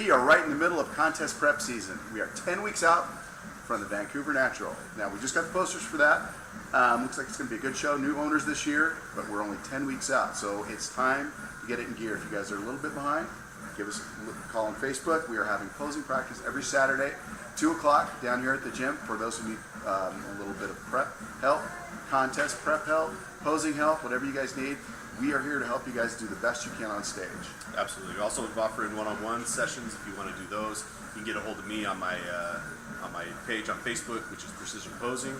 We are right in the middle of contest prep season. We are 10 weeks out from the Vancouver Natural. Now, we just got the posters for that. Looks like it's going to be a good show. New owners this year, but we're only 10 weeks out. So it's time to get it in gear. If you guys are a little bit behind, give us a call on Facebook. We are having posing practice every Saturday, 2 o'clock down here at the gym for those who need a little bit of prep help, contest prep help, posing help, whatever you guys need. We are here to help you guys do the best you can on stage. Absolutely. We also offering one-on-one sessions if you want to do those. You can get a hold of me on my page on Facebook, which is Precision Posing,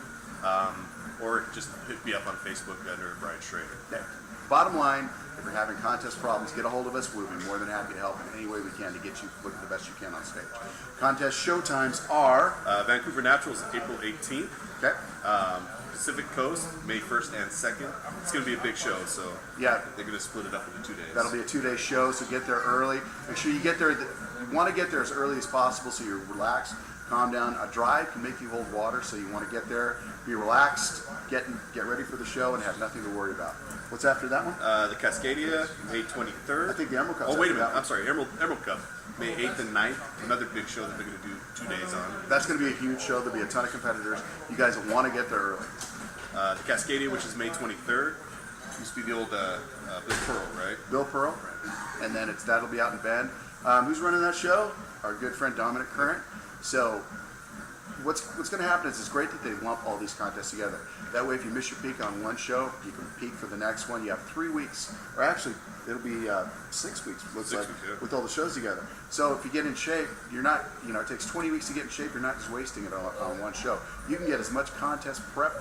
or just hit me up on Facebook under Brian Schrader. Okay. Bottom line, if you're having contest problems, get a hold of us. We'll be more than happy to help in any way we can to get you looking the best you can on stage. Contest show times are Vancouver Natural is April 18th. Okay. Pacific Coast, May 1st and 2nd. It's going to be a big show, so yeah, they're going to split it up into 2 days. That'll be a 2-day show, so get there early. Make sure you get there. You want to get there as early as possible so you're relaxed, calm down. A drive can make you hold water, so you want to get there, be relaxed, get ready for the show, and have nothing to worry about. What's after that one? The Cascadia, May 23rd. I think the Emerald Cup. Oh, wait a minute. I'm sorry. Emerald Cup, May 8th and 9th. Another big show that they're going to do 2 days on. That's going to be a huge show. There'll be a ton of competitors. You guys will want to get there early. The Cascadia, which is May 23rd, used to be the old Bill Pearl, right? Bill Pearl, and then that'll be out in Bend. Who's running that show? Our good friend Dominic Current. So what's going to happen is it's great that they lump all these contests together. That way, if you miss your peak on one show, you can peak for the next one. You have 3 weeks, or actually, it'll be 6 weeks. Looks like with all the shows together. So if you get in shape, you're not. It takes 20 weeks to get in shape. You're not just wasting it on one show. You can get as much contest prep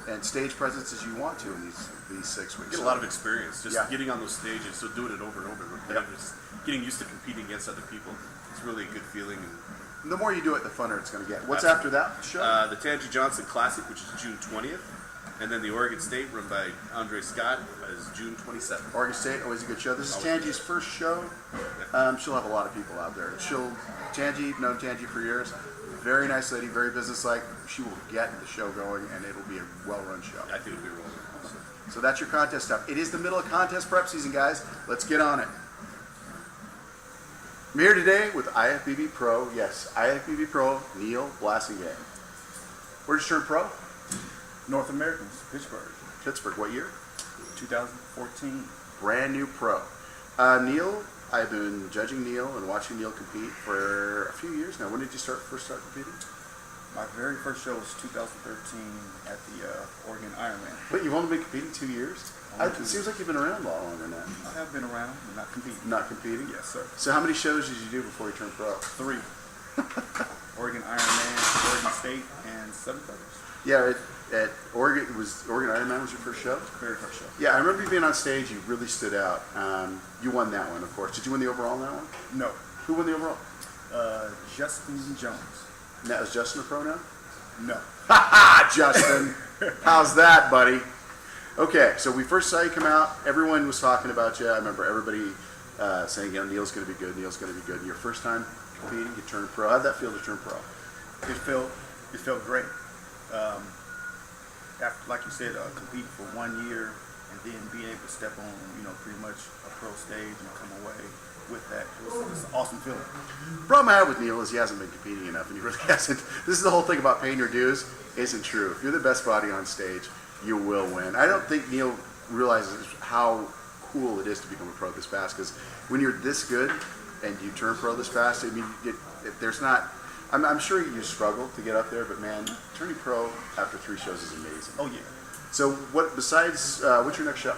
and stage presence as you want to in these 6 weeks. Get a lot of experience just getting on those stages, so doing it over and over. Just getting used to competing against other people. It's really a good feeling. And the more you do it, the funner it's going to get. What's after that show? The Tangi Johnson Classic, which is June 20th. And then the Oregon State, run by Andre Scott, is June 27th. Oregon State, always a good show. This is Tangi's first show. She'll have a lot of people out there. Tangi, known Tangi for years. Very nice lady, very businesslike. She will get the show going, and it'll be a well-run show. I think it'll be rolling. So that's your contest stuff. It is the middle of contest prep season, guys. Let's get on it. I'm here today with IFBB Pro. Yes, IFBB Pro, Neal Blassingame. Where'd you turn pro? North Americans, Pittsburgh. Pittsburgh, what year? 2014. Brand new pro. Neal, I've been judging Neal and watching Neal compete for a few years now. When did you first start competing? My very first show was 2013 at the Oregon Ironman. But you've only been competing 2 years? It seems like you've been around a lot longer than that. I have been around, but not competing. Not competing? Yes, sir. So how many shows did you do before you turned pro? 3. Oregon Ironman, Oregon State, and 7 others. Yeah, at Oregon, Oregon Ironman was your first show? Very first show. Yeah, I remember you being on stage. You really stood out. You won that one, of course. Did you win the overall in that one? No. Who won the overall? Justin Jones. And that was Justin a pro now? No. Ha ha, Justin. How's that, buddy? Okay, so we first saw you come out. Everyone was talking about you. I remember everybody saying, Neal's going to be good. Neal's going to be good. And your first time competing, you turned pro. How'd that feel to turn pro? It felt great. After, like you said, competing for 1 year and then being able to step on, pretty much a pro stage and come away with that, it was an awesome feeling. The problem I have with Neal is he hasn't been competing enough, and he really hasn't. This is the whole thing about paying your dues. Isn't true. If you're the best body on stage, you will win. I don't think Neal realizes how cool it is to become a pro this fast, because when you're this good and you turn pro this fast, I mean, there's not. I'm sure you struggle to get up there, but man, turning pro after 3 shows is amazing. Oh yeah. So what's your next show?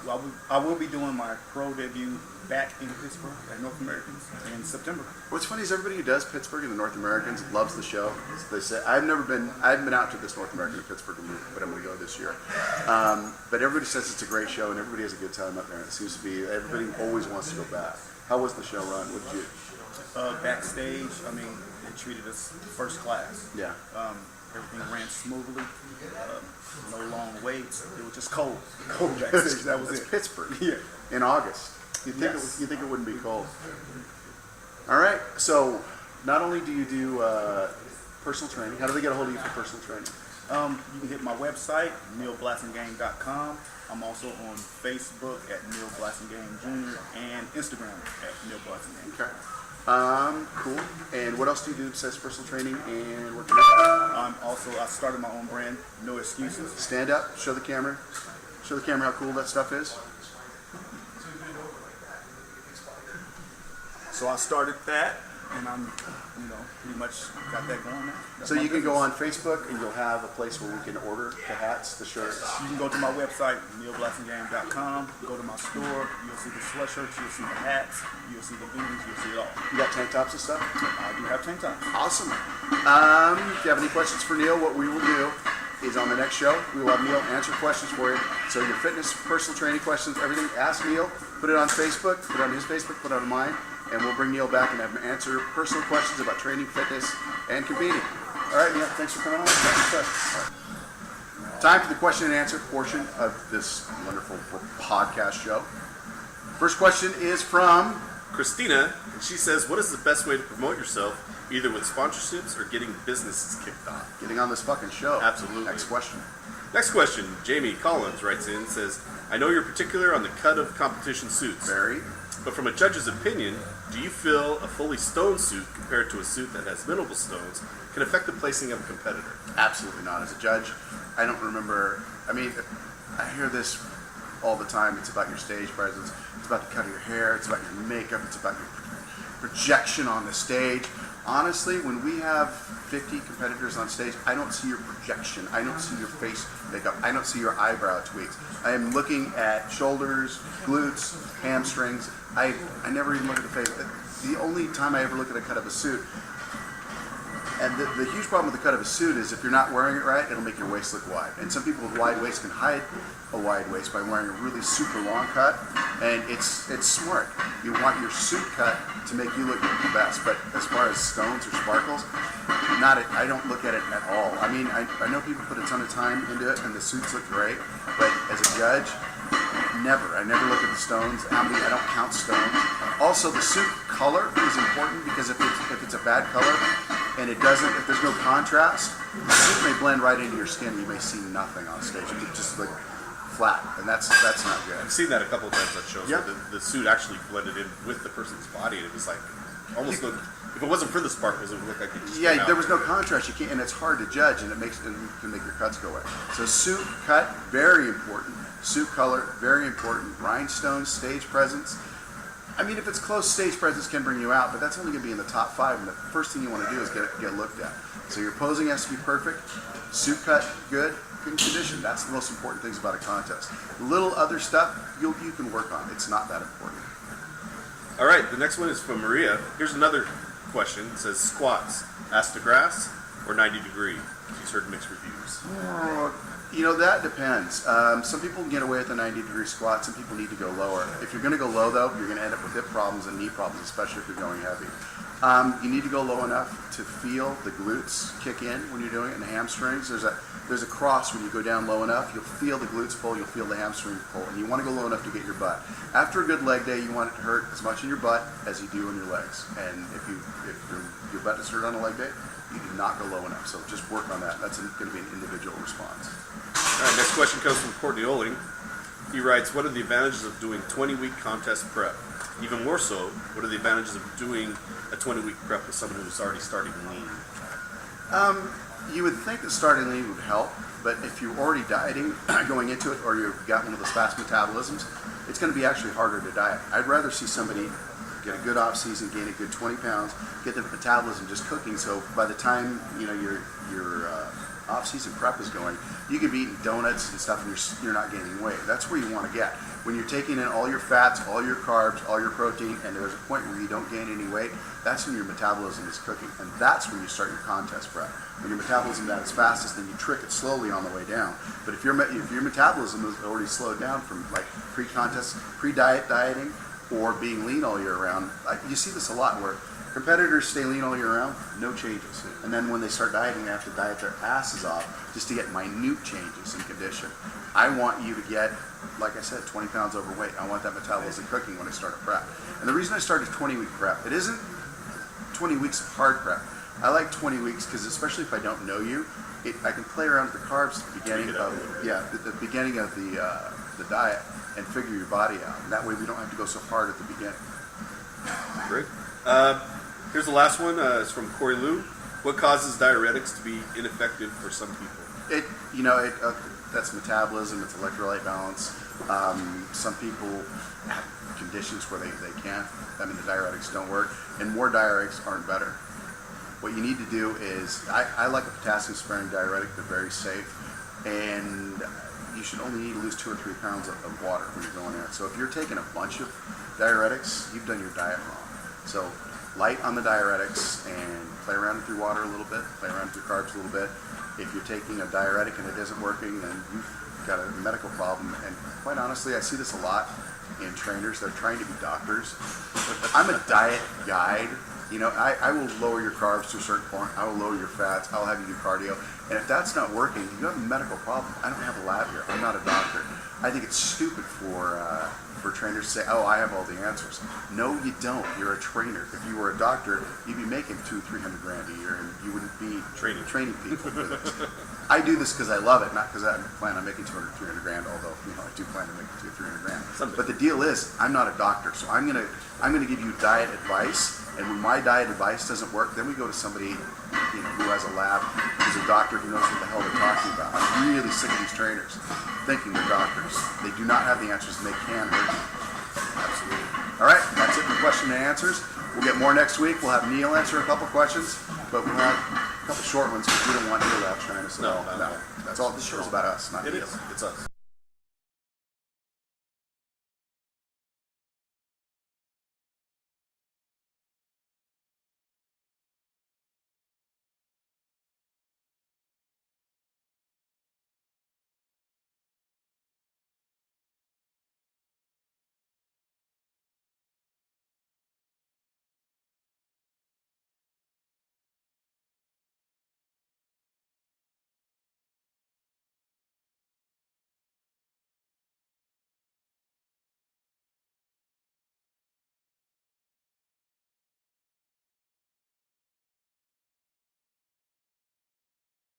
Well, I will be doing my pro debut back in Pittsburgh at North Americans in September. What's funny is everybody who does Pittsburgh and the North Americans loves the show. They say I haven't been out to this North American in Pittsburgh, but I'm going to go this year. But everybody says it's a great show and everybody has a good time up there. And it seems to be everybody always wants to go back. How was the show run? What did you? Backstage, they treated us first class. Yeah. Everything ran smoothly. No long waits. It was just cold. Cold backstage. That was it. Pittsburgh. Yeah. In August. You think it wouldn't be cold? All right. So, not only do you do personal training, how do they get a hold of you for personal training? You can hit my website, nealblassingame.com. I'm also on Facebook at Neal Blassingame Jr. and Instagram at Neal Blassingame. Okay. Cool. And what else do you do besides personal training and working out? I started my own brand, No Excuses. Stand up, show the camera. Show the camera how cool that stuff is. So I started that, and I'm, pretty much got that going now. So you can go on Facebook and you'll have a place where we can order the hats, the shirts. You can go to my website, nealblassingame.com, go to my store, you'll see the sweatshirts, you'll see the hats, you'll see the beanies, you'll see it all. You got tank tops and stuff? I do have tank tops. Awesome. If you have any questions for Neal, what we will do is on the next show, we will have Neal answer questions for you. So your fitness, personal training questions, everything, ask Neal, put it on Facebook, put it on his Facebook, put it on mine, and we'll bring Neal back and have him answer personal questions about training, fitness, and competing. All right, Neal, thanks for coming on. Time for the question and answer portion of this wonderful podcast show. First question is from Christina, and she says, what is the best way to promote yourself, either with sponsorships or getting businesses kicked off? getting on this fucking show. Absolutely. Next question. Next question, Jamie Collins writes in, says, I know you're particular on the cut of competition suits, Barry. but from a judge's opinion, do you feel a fully stoned suit compared to a suit that has minimal stones can affect the placing of a competitor? Absolutely not. As a judge, I don't remember. I mean, I hear this all the time. It's about your stage presence. It's about the cut of your hair. It's about your makeup. It's about your projection on the stage. Honestly, when we have 50 competitors on stage, I don't see your projection. I don't see your face makeup. I don't see your eyebrow tweaks. I am looking at shoulders, glutes, hamstrings. I never even look at the face. The only time I ever look at a cut of a suit, and the huge problem with the cut of a suit is if you're not wearing it right, it'll make your waist look wide. And some people with wide waists can hide a wide waist by wearing a really super long cut, and it's smart. You want your suit cut to make you look the best. But as far as stones or sparkles, I don't look at it at all. I mean, I know people put a ton of time into it, and the suits look great. But as a judge, I never look at the stones. I don't count stones. Also, the suit color is important because if it's a bad color and if there's no contrast, the suit may blend right into your skin. You may see nothing on stage. It just look flat, and that's not good. I've seen that a couple of times at shows Yep. where the suit actually blended in with the person's body, and it was like almost looked. If it wasn't for the sparkles, it would look like it just came Yeah, out. there was no contrast. You can't, and it's hard to judge, and it can make your cuts go away. So suit cut, very important. Suit color, very important. Rhinestones, stage presence. I mean, if it's close, stage presence can bring you out, but that's only going to be in the top 5, and the first thing you want to do is get looked at. So your posing has to be perfect. Suit cut, good condition. That's the most important things about a contest. Little other stuff you can work on. It's not that important. All right, the next one is from Maria. Here's another question. It says squats, ass to grass or 90 degree? She's heard mixed reviews. That depends. Some people can get away with a 90-degree squat. Some people need to go lower. If you're going to go low, though, you're going to end up with hip problems and knee problems, especially if you're going heavy. You need to go low enough to feel the glutes kick in when you're doing it, and the hamstrings. There's a cross when you go down low enough. You'll feel the glutes pull. You'll feel the hamstring pull, and you want to go low enough to get your butt. After a good leg day, you want it to hurt as much in your butt as you do in your legs. And if your butt is hurt on a leg day, you do not go low enough. So just work on that. That's going to be an individual response. All right, next question comes from Courtney Oling. He writes, what are the advantages of doing 20-week contest prep? Even more so, what are the advantages of doing a 20-week prep with someone who's already starting lean? You would think that starting lean would help, but if you're already dieting going into it, or you've got one of those fast metabolisms, it's going to be actually harder to diet. I'd rather see somebody get a good off season, gain a good 20 pounds, get their metabolism just cooking. So by the time your off season prep is going, you can be eating donuts and stuff, and you're not gaining weight. That's where you want to get. When you're taking in all your fats, all your carbs, all your protein, and there's a point where you don't gain any weight, that's when your metabolism is cooking, and that's when you start your contest prep. When your metabolism is at its fastest, then you trick it slowly on the way down. But if your metabolism is already slowed down from like pre-contest, dieting, or being lean all year round, you see this a lot where competitors stay lean all year round, no changes. And then when they start dieting, they have to diet their asses off just to get minute changes in condition. I want you to get, like I said, 20 pounds overweight. I want that metabolism cooking when I start a prep. And the reason I started 20-week prep, it isn't 20 weeks of hard prep. I like 20 weeks because especially if I don't know you, I can play around with the carbs at the beginning Tweak it up of a little bit. the beginning of the diet and figure your body out. And that way we don't have to go so hard at the beginning. Great. Here's the last one. It's from Corey Liu. What causes diuretics to be ineffective for some people? That's metabolism, it's electrolyte balance. Some people have conditions where they can't. I mean, the diuretics don't work, and more diuretics aren't better. What you need to do is, I like a potassium-sparing diuretic. They're very safe, and you should only need to lose 2 or 3 pounds of water when you're going there. So if you're taking a bunch of diuretics, you've done your diet wrong. So light on the diuretics and play around with your water a little bit, play around with your carbs a little bit. If you're taking a diuretic and it isn't working, then you've got a medical problem. And quite honestly, I see this a lot in trainers. They're trying to be doctors. I'm a diet guide. I will lower your carbs to a certain point. I will lower your fats. I'll have you do cardio. And if that's not working, you have a medical problem. I don't have a lab here. I'm not a doctor. I think it's stupid for trainers to say, "Oh, I have all the answers." No, you don't. You're a trainer. If you were a doctor, you'd be making $200-300 grand a year, and you wouldn't be training people for this. I do this because I love it, not because I plan on making $200-300 grand. Although I do plan to make $200-300 grand. Someday. But the deal is, I'm not a doctor, so I'm gonna give you diet advice. And when my diet advice doesn't work, then we go to somebody who has a lab, who's a doctor who knows what the hell they're talking about. I'm really sick of these trainers thinking they're doctors. They do not have the answers, and they can hurt you. Absolutely. All right, that's it for question and answers. We'll get more next week. We'll have Neal answer a couple questions, but we'll have a couple short ones because we don't want Neal out trying to say, No. That's all this show's about us, not It Neal. is. It's us.